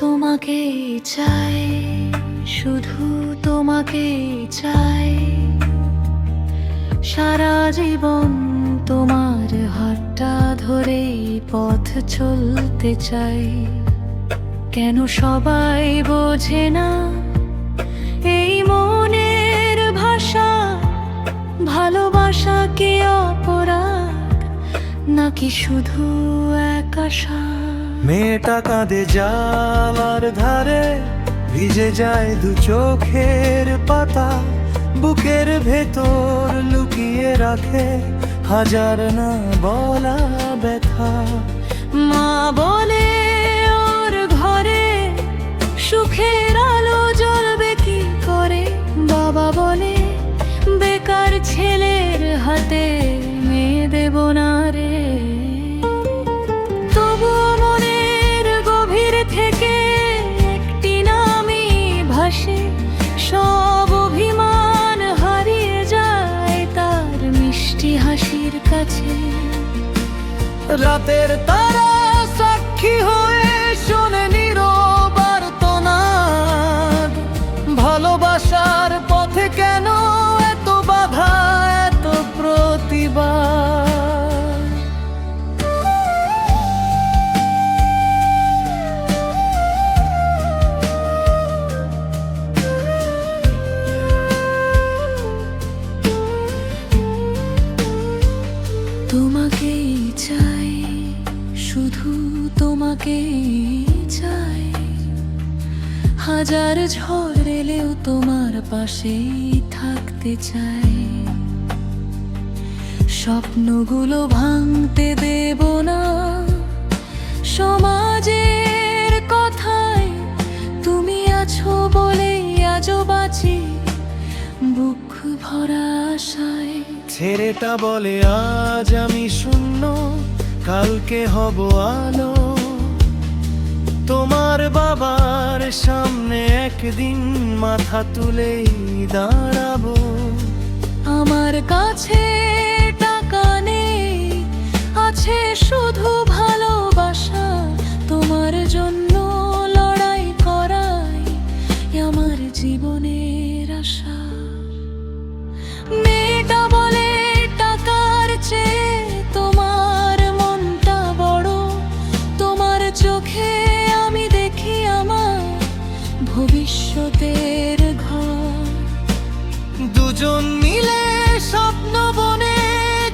তোমাকেই চাই, শুধু তোমাকেই চাই। সারা জীবন তোমার হাতটা ধরেই পথ চলতে চাই। কেন সবাই বোঝে না এই মনের ভাষা? ভালোবাসা কি অপরাধ, নাকি শুধু এক আশা? মেয়েটা কাঁদে জানালার ধারে, ভিজে যায় দু চোখের পাতা। বুকের ভেতর লুকিয়ে রাখে হাজার না বলা ব্যথা। মা বলে ওর ঘরে সুখের আলো জ্বলবে কি করে। বাবা বলে বেকার ছেলের হাতে মেয়ে দেব না রে। তবুও মনের গভীর থেকে একটি নামই ভাসে। সব অভিমান হারিয়ে যায় তার মিষ্টি হাসির কাছে। রাতের তারা সাক্ষী হয়ে শোনে নীরব আর্তনাদ। ভালোবাসার পথে কেন এত বাধা, এত প্রতিবাদ? তোমাকেই চাই, শুধু তোমাকেই চাই। হাজার ঝড় এলেও তোমার পাশেই থাকতে চাই। স্বপ্নগুলো ভাঙতে দেব না সমাজের কথায়। তুমি আছো বলেই আজও বাঁচি বুক ভরা আশায়। ছেলেটা বলে আজ আমি শূন্য, কালকে হব আলো। তোমার বাবার সামনে একদিন মাথা তুলেই দাঁড়াবো। আমার কাছে টাকা নেই, আছে শুধু ভালোবাসা। তোমার জন্য লড়াই করাই আমার জীবনের আশা। মেয়েটা বলে টাকার চেয়ে তোমার মনটা বড়। তোমার চোখে আমি দেখি আমার ভবিষ্যতের ঘর। দুজন মিলে স্বপ্ন বনে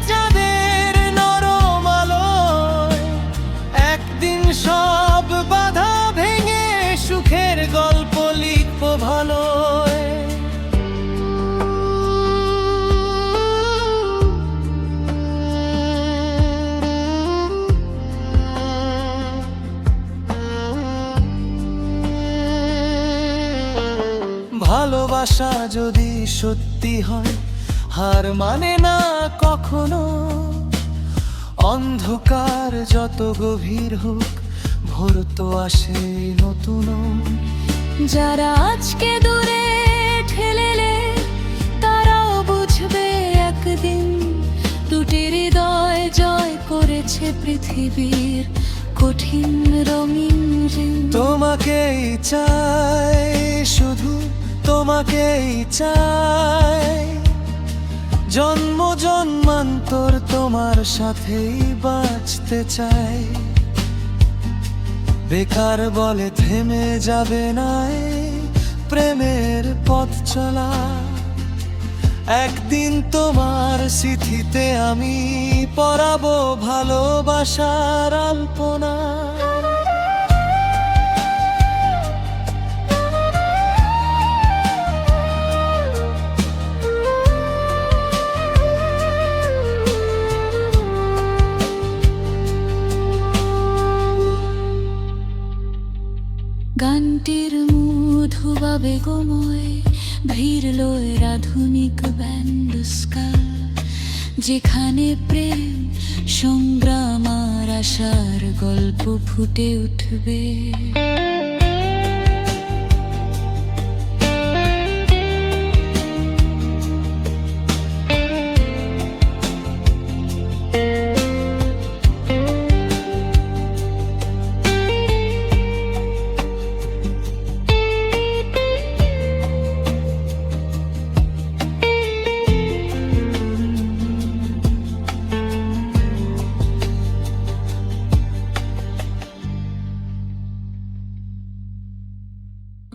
চাঁদের নরম আলোয়। একদিন সব বাধা ভেঙে সুখের গল্প লিখবো ভালোয়। ভালোবাসা যদি সত্যি হয়, হার মানে না কখনো। অন্ধকার যত গভীর হোক, ভোর তো আসে নতুন। যারা আজকে দূরে ঠেলেলে তারাও বুঝবে একদিন। দুটি হৃদয় জয় করেছে পৃথিবীর কঠিন রঙিন ঋণ। তোমাকেই চাই, শুধু তোমাকেই চাই। জন্ম জন্মান্তর তোমার সাথেই বাঁচতে চাই। বেকার বলে থেমে যাবে না এই প্রেমের পথ চলা। একদিন তোমার স্মৃতিতে আমি পরাবো ভালোবাসার আলপনা। গানটির মধুবা বেগময় ভিড়ল এর আধুনিক ব্যান্ড স্কাল। যেখানে প্রেম সংগ্রাম আর আশার গল্প ফুটে উঠবে।